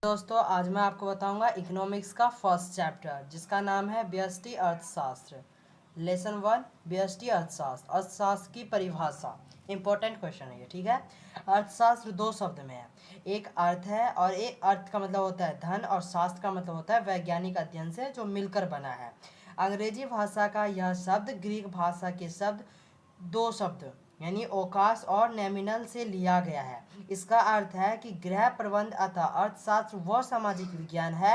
दोस्तों आज मैं आपको बताऊंगा इकोनॉमिक्स का फर्स्ट चैप्टर जिसका नाम है व्यष्टि अर्थशास्त्र। लेसन 1 व्यष्टि अर्थशास्त्र। अर्थशास्त्र की परिभाषा इंपॉर्टेंट क्वेश्चन है ये, ठीक है। अर्थशास्त्र दो शब्द में है, एक अर्थ है और एक अर्थ का मतलब होता है धन और शास्त्र का मतलब होता है वैज्ञानिक अध्ययन से जो मिलकर बना है। अंग्रेजी भाषा का यह शब्द ग्रीक भाषा के शब्द दो शब्द यानी ओकास और नॉमिनल से लिया गया है। इसका अर्थ है कि गृह प्रबंध अथवा अर्थशास्त्र वह सामाजिक विज्ञान है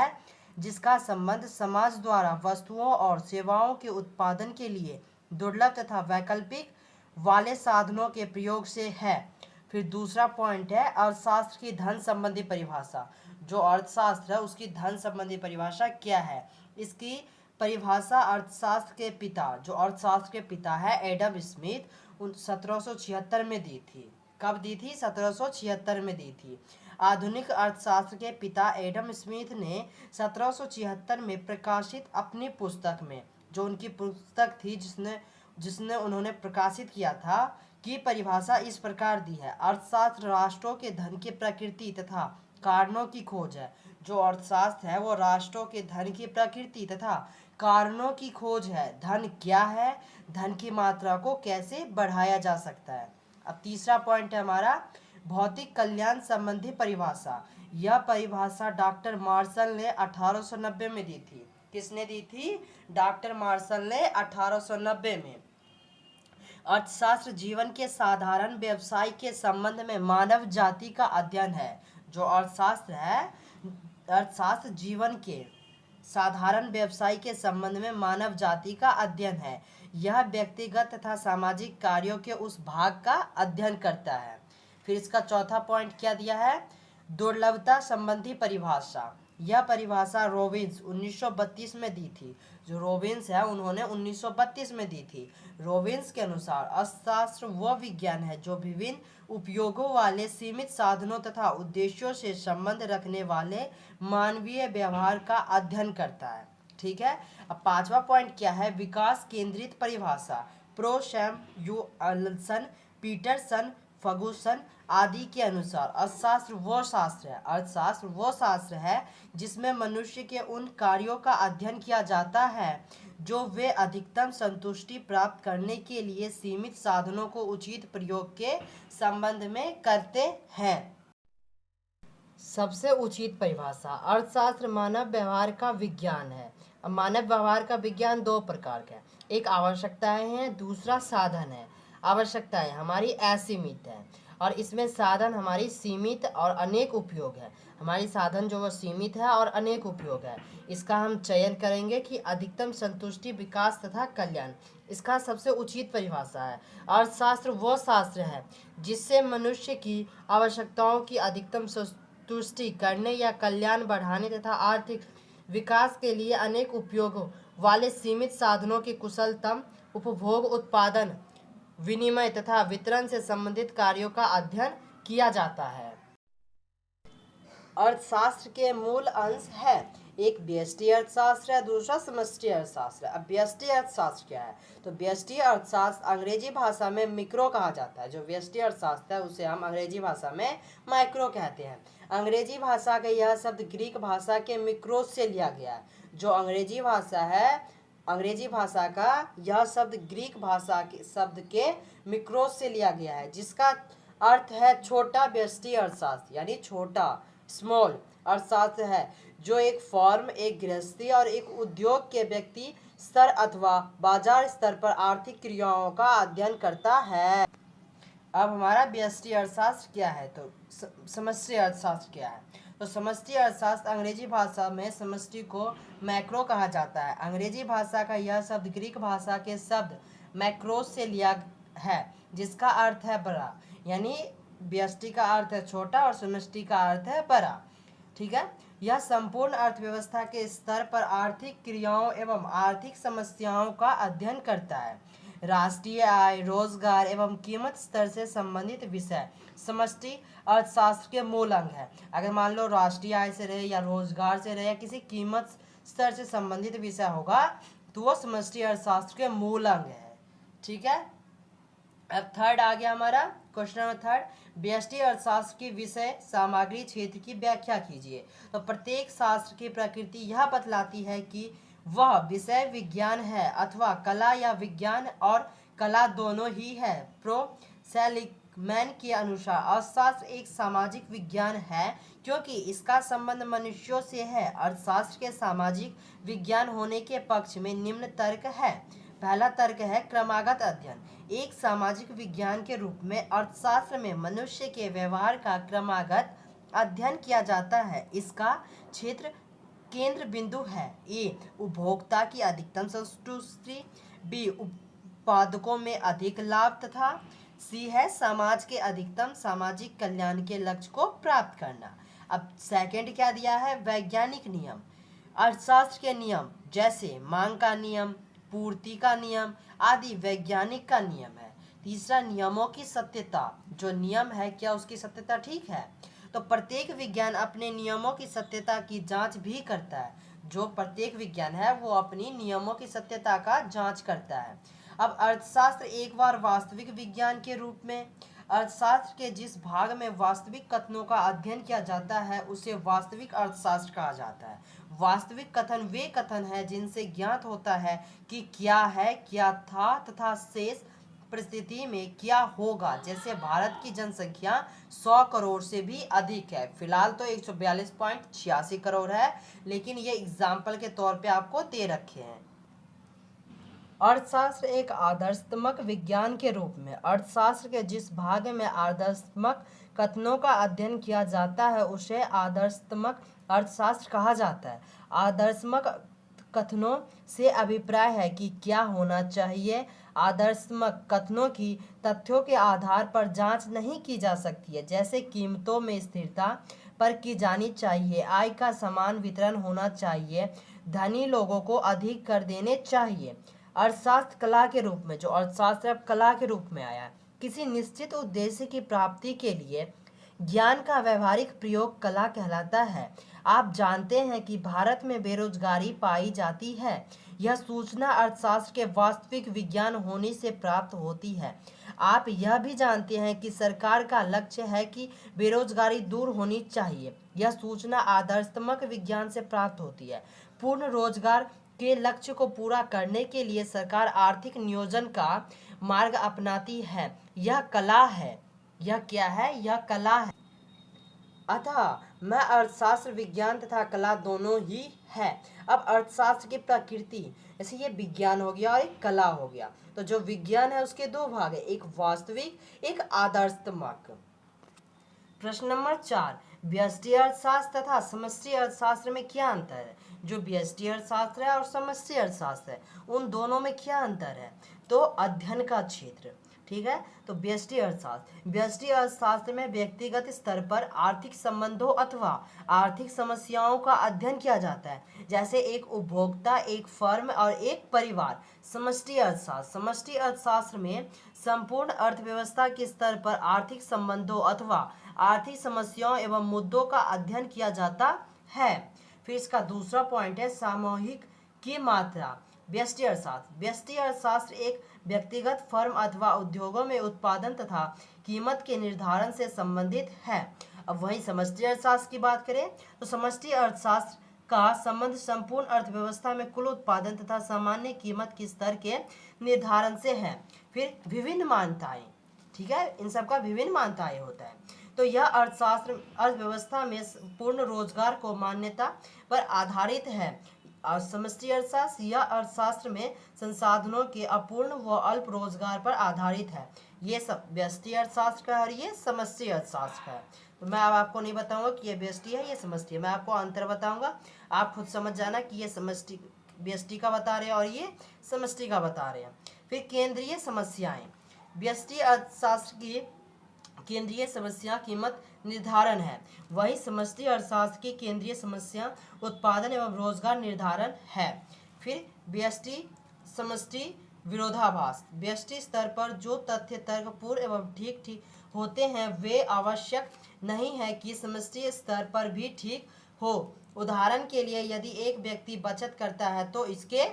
जिसका संबंध समाज द्वारा वस्तुओं और सेवाओं के उत्पादन के लिए दुर्लभ तथा वैकल्पिक वाले साधनों के प्रयोग से है। फिर दूसरा पॉइंट है अर्थशास्त्र की धन संबंधी परिभाषा। जो अर्थशास्त्र है उसकी धन संबंधी परिभाषा क्या है? इसकी परिभाषा अर्थशास्त्र के पिता, जो अर्थशास्त्र के पिता है एडम स्मिथ, 1776 में दी थी। कब दी थी? 1776 में दी थी। आधुनिक अर्थशास्त्र के पिता एडम स्मिथ ने 1776 में प्रकाशित अपनी पुस्तक में, जो उनकी पुस्तक थी जिसने जिसने उन्होंने प्रकाशित किया था, की परिभाषा इस प्रकार दी है। अर्थशास्त्र राष्ट्रों के धन की प्रकृति तथा कारणों की खोज है। जो अर्थशास्त्र है वो राष्ट्रों के धन की प्रकृति तथा कारणों की खोज है। धन क्या है, धन की मात्रा को कैसे बढ़ाया जा सकता है। अब तीसरा पॉइंट है हमारा भौतिक कल्याण संबंधी परिभाषा। यह परिभाषा डॉक्टर मार्शल ने 1890 में दी थी। किसने दी थी? डॉक्टर मार्शल ने 1890 में। अर्थशास्त्र जीवन के साधारण व्यवसाय के संबंध में मानव जाति का अध्ययन है। जो अर्थशास्त्र है, अर्थशास्त्र जीवन के साधारण व्यवसाय के संबंध में मानव जाति का अध्ययन है। यह व्यक्तिगत तथा सामाजिक कार्यों के उस भाग का अध्ययन करता है। फिर इसका चौथा पॉइंट क्या दिया है? दुर्लभता संबंधी परिभाषा। यह परिभाषा रोबिन्स 1932 में दी थी। जो रोबिन्स है उन्होंने 1932 में दी थी। रोबिन्स के अनुसार अर्थशास्त्र वह विज्ञान है जो विभिन्न उपयोगों वाले सीमित साधनों तथा उद्देश्यों से संबंध रखने वाले मानवीय व्यवहार का अध्ययन करता है। ठीक है। अब पांचवा पॉइंट क्या है? विकास केंद्रित परिभाषा। Prof Samuelson, Peterson, Ferguson आदि के अनुसार अर्थशास्त्र वो शास्त्र है, अर्थशास्त्र वो शास्त्र है जिसमें मनुष्य के उन कार्यों का अध्ययन किया जाता है जो वे अधिकतम संतुष्टि प्राप्त करने के लिए सीमित साधनों को उचित प्रयोग के संबंध में करते हैं। सबसे उचित परिभाषा अर्थशास्त्र मानव व्यवहार का विज्ञान है। अब मानव व्यवहार का विज्ञान दो प्रकार का है, एक आवश्यकताएं हैं, दूसरा साधन है। आवश्यकताएं हमारी असीमित है और इसमें साधन हमारी सीमित और अनेक उपयोग है। हमारी साधन जो वो सीमित है और अनेक उपयोग है। इसका हम चयन करेंगे कि अधिकतम संतुष्टि, विकास तथा कल्याण। इसका सबसे उचित परिभाषा है अर्थशास्त्र वो शास्त्र है जिससे मनुष्य की आवश्यकताओं की अधिकतम तुष्टि करने या कल्याण बढ़ाने तथा आर्थिक विकास के लिए अनेक उपयोगों वाले सीमित साधनों के कुशलतम उपभोग, उत्पादन, विनिमय तथा वितरण से संबंधित कार्यों का अध्ययन किया जाता है। अर्थशास्त्र के मूल अंश है, एक व्यष्टि अर्थशास्त्र है, दूसरा समष्टि अर्थशास्त्र है। अब व्यष्टि अर्थशास्त्र क्या है? तो व्यष्टि अर्थशास्त्र अंग्रेजी भाषा में मिक्रो कहा जाता है। जो व्यष्टि अर्थशास्त्र है उसे हम अंग्रेजी भाषा में माइक्रो कहते हैं। अंग्रेजी भाषा का यह शब्द ग्रीक भाषा के मिक्रोस से लिया गया है। जो अंग्रेजी भाषा है, अंग्रेजी भाषा का यह शब्द ग्रीक भाषा के शब्द के मिक्रोस से लिया गया है जिसका अर्थ है छोटा व्यष्टि अर्थशास्त्र, यानी छोटा, स्मॉल अर्थशास्त्र है जो एक फॉर्म, एक गृहस्थी और एक उद्योग के व्यक्ति स्तर अथवा बाजार स्तर पर आर्थिक क्रियाओं का अध्ययन करता है। अब हमारा व्यष्टि अर्थशास्त्र क्या है? तो समष्टि अर्थशास्त्र क्या है? तो समष्टि अर्थशास्त्र अंग्रेजी भाषा में समष्टि को मैक्रो कहा जाता है। अंग्रेजी भाषा का यह शब्द ग्रीक भाषा के शब्द मैक्रोस से लिया है जिसका अर्थ है बड़ा, यानी व्यष्टि का अर्थ है छोटा और समष्टि का अर्थ है बड़ा। ठीक है। यह संपूर्ण अर्थव्यवस्था के स्तर पर आर्थिक क्रियाओं एवं आर्थिक समस्याओं का अध्ययन करता है। राष्ट्रीय आय, रोजगार एवं कीमत स्तर से संबंधित विषय समष्टि अर्थशास्त्र के मूल अंग है। अगर मान लो राष्ट्रीय आय से रहे या रोजगार से रहे या किसी कीमत स्तर से संबंधित विषय होगा तो वो समष्टि अर्थशास्त्र के मूल अंग है। ठीक है। अब थर्ड आ गया हमारा क्वेश्चन नंबर थर्ड, व्यष्टि अर्थशास्त्र की विषय सामग्री क्षेत्र की व्याख्या कीजिए। तो प्रत्येक शास्त्र की प्रकृति यह बतलाती है कि वह विषय विज्ञान है अथवा कला या विज्ञान और कला दोनों ही है। प्रो सेलिगमैन के अनुसार अर्थशास्त्र एक सामाजिक विज्ञान है क्योंकि इसका संबंध मनुष्यों से है। अर्थशास्त्र के सामाजिक विज्ञान होने के पक्ष में निम्न तर्क है। पहला तर्क है क्रमागत अध्ययन। एक सामाजिक विज्ञान के रूप में अर्थशास्त्र में मनुष्य के व्यवहार का क्रमागत अध्ययन किया जाता है। इसका क्षेत्र केंद्र बिंदु है। ए उपभोक्ता की अधिकतम संतुष्टि, बी उत्पादकों में अधिक लाभ तथा सी है समाज के अधिकतम सामाजिक कल्याण के लक्ष्य को प्राप्त करना। अब सेकंड क्या दिया है, वैज्ञानिक नियम। अर्थशास्त्र के नियम जैसे मांग का नियम, पूर्ति का नियम आदि वैज्ञानिक का नियम है। तीसरा नियमों की सत्यता, जो नियम है क्या उसकी सत्यता ठीक है। तो प्रत्येक विज्ञान अपने नियमों की सत्यता की जांच भी करता है। जो प्रत्येक विज्ञान है वो अपनी नियमों की सत्यता का जांच करता है। अब अर्थशास्त्र एक बार वास्तविक विज्ञान के रूप में, अर्थशास्त्र के जिस भाग में वास्तविक कथनों का अध्ययन किया जाता है उसे वास्तविक अर्थशास्त्र कहा जाता है। वास्तविक कथन वे कथन है जिनसे ज्ञात होता है कि क्या है, क्या था तथा शेष परिस्थिति में क्या होगा। जैसे भारत की जनसंख्या 100 करोड़ से भी अधिक है, फिलहाल तो 142.86 करोड़ है, लेकिन ये एग्जाम्पल के तौर पे आपको दे रखे हैं। अर्थशास्त्र एक आदर्शात्मक विज्ञान के रूप में अर्थशास्त्र के जिस भाग में आदर्शात्मक कथनों का अध्ययन किया जाता है उसे आदर्शात्मक अर्थशास्त्र कहा जाता है। आदर्शात्मक कथनों से अभिप्राय है कि क्या होना चाहिए। आदर्शात्मक कथनों की तथ्यों के आधार पर जांच नहीं की जा सकती है, जैसे कीमतों में स्थिरता पर की जानी चाहिए, आय का समान वितरण होना चाहिए, धनी लोगों को अधिक कर देने चाहिए। अर्थशास्त्र कला के रूप में, जो अर्थशास्त्र अब कला के रूप में आया है, किसी निश्चित उद्देश्य की प्राप्ति के लिए ज्ञान का व्यवहारिक प्रयोग कला कहलाता है। आप जानते हैं कि भारत में बेरोजगारी पाई जाती है, यह सूचना अर्थशास्त्र के वास्तविक विज्ञान होने से प्राप्त होती है। आप यह भी जानते हैं कि सरकार का लक्ष्य है कि बेरोजगारी दूर होनी चाहिए, यह सूचना आदर्शात्मक विज्ञान से प्राप्त होती है। पूर्ण रोजगार के लक्ष्य को पूरा करने के लिए सरकार आर्थिक नियोजन का मार्ग अपनाती है, यह कला है। यह क्या है, यह कला है। अतः मैं अर्थशास्त्र विज्ञान तथा कला दोनों ही है। अब अर्थशास्त्र की प्रकृति, जैसे ये विज्ञान हो गया और एक कला हो गया, तो जो विज्ञान है उसके दो भाग है, एक वास्तविक, एक आदर्शात्मक। प्रश्न नंबर 4, व्यष्टि अर्थशास्त्र तथा समष्टि अर्थशास्त्र में क्या अंतर है। जो व्यष्टि अर्थशास्त्र है और समष्टि अर्थशास्त्र है उन दोनों में क्या अंतर है, तो अध्ययन का क्षेत्र, ठीक है। तो व्यष्टि अर्थशास्त्र, व्यष्टि अर्थशास्त्र में व्यक्तिगत स्तर पर आर्थिक संबंधों अथवा आर्थिक समस्याओं का अध्ययन किया जाता है, जैसे एक उपभोक्ता, एक फर्म और एक परिवार। समष्टि अर्थशास्त्र, समष्टि अर्थशास्त्र में संपूर्ण अर्थव्यवस्था के स्तर पर आर्थिक संबंधों अथवा आर्थिक समस्याओं एवं मुद्दों का अध्ययन किया जाता है। फिर इसका दूसरा पॉइंट है सामूहिक की मात्रा। व्यष्टि अर्थशास्त्र, व्यष्टि अर्थशास्त्र एक व्यक्तिगत फर्म अथवा उद्योगों में उत्पादन तथा कीमत के निर्धारण से संबंधित है। अब वहीं समष्टि अर्थशास्त्र की बात करें तो समष्टि अर्थशास्त्र का संबंध संपूर्ण अर्थव्यवस्था में कुल उत्पादन तथा सामान्य कीमत के स्तर के निर्धारण से है। फिर विभिन्न मान्यताएं, ठीक है, इन सब का विभिन्न मान्यताएं होता है। तो यह अर्थशास्त्र अर्थव्यवस्था में पूर्ण रोजगार को मान्यता पर आधारित है। और समष्टि अर्थशास्त्र यह अर्थशास्त्र में संसाधनों के अपूर्ण व अल्प रोजगार पर आधारित है। ये सब व्यष्टि अर्थशास्त्र का है और ये समष्टि अर्थशास्त्र का है। तो मैं अब आपको नहीं बताऊंगा कि ये व्यष्टि है ये समष्टि है, मैं आपको अंतर बताऊंगा, आप खुद समझ जाना कि ये समष्टि व्यष्टि का बता रहे हैं और ये समष्टि का बता रहे हैं। फिर केंद्रीय समस्याएं, व्यष्टि अर्थशास्त्र की केंद्रीय समस्या कीमत निर्धारण है, वही समष्टि अर्थशास्त्र की केंद्रीय समस्या उत्पादन एवं रोजगार निर्धारण है। फिर व्यष्टि समष्टि विरोधाभास, व्यष्टि स्तर पर जो तथ्य तर्कपूर्ण एवं ठीक ठीक होते हैं वे आवश्यक नहीं है कि समष्टि स्तर पर भी ठीक हो। उदाहरण के लिए यदि एक व्यक्ति बचत करता है तो इसके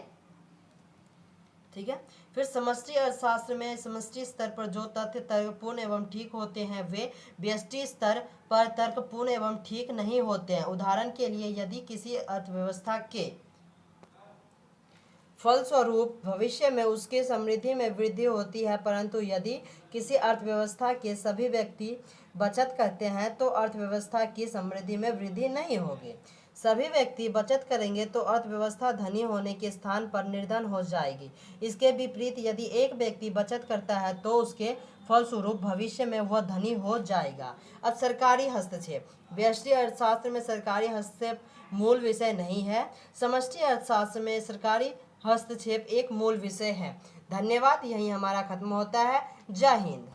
ठीक है। फिर समष्टि अर्थशास्त्र में समष्टि स्तर पर जो तथ्य तर्कपूर्ण एवं ठीक होते हैं वे व्यष्टि स्तर पर तर्कपूर्ण एवं ठीक नहीं होते हैं। उदाहरण के लिए यदि किसी अर्थव्यवस्था के फलस्वरूप भविष्य में उसकी समृद्धि में वृद्धि होती है, परंतु यदि किसी अर्थव्यवस्था के सभी व्यक्ति बचत करते हैं तो अर्थव्यवस्था की समृद्धि में वृद्धि नहीं होगी। सभी व्यक्ति बचत करेंगे तो अर्थव्यवस्था धनी होने के स्थान पर निर्धन हो जाएगी। इसके विपरीत यदि एक व्यक्ति बचत करता है तो उसके फलस्वरूप भविष्य में वह धनी हो जाएगा। अब सरकारी हस्तक्षेप। व्यष्टि अर्थशास्त्र में सरकारी हस्तक्षेप मूल विषय नहीं है। समष्टि अर्थशास्त्र में सरकारी हस्तक्षेप एक मूल विषय है। धन्यवाद। यही हमारा खत्म होता है। जय हिंद।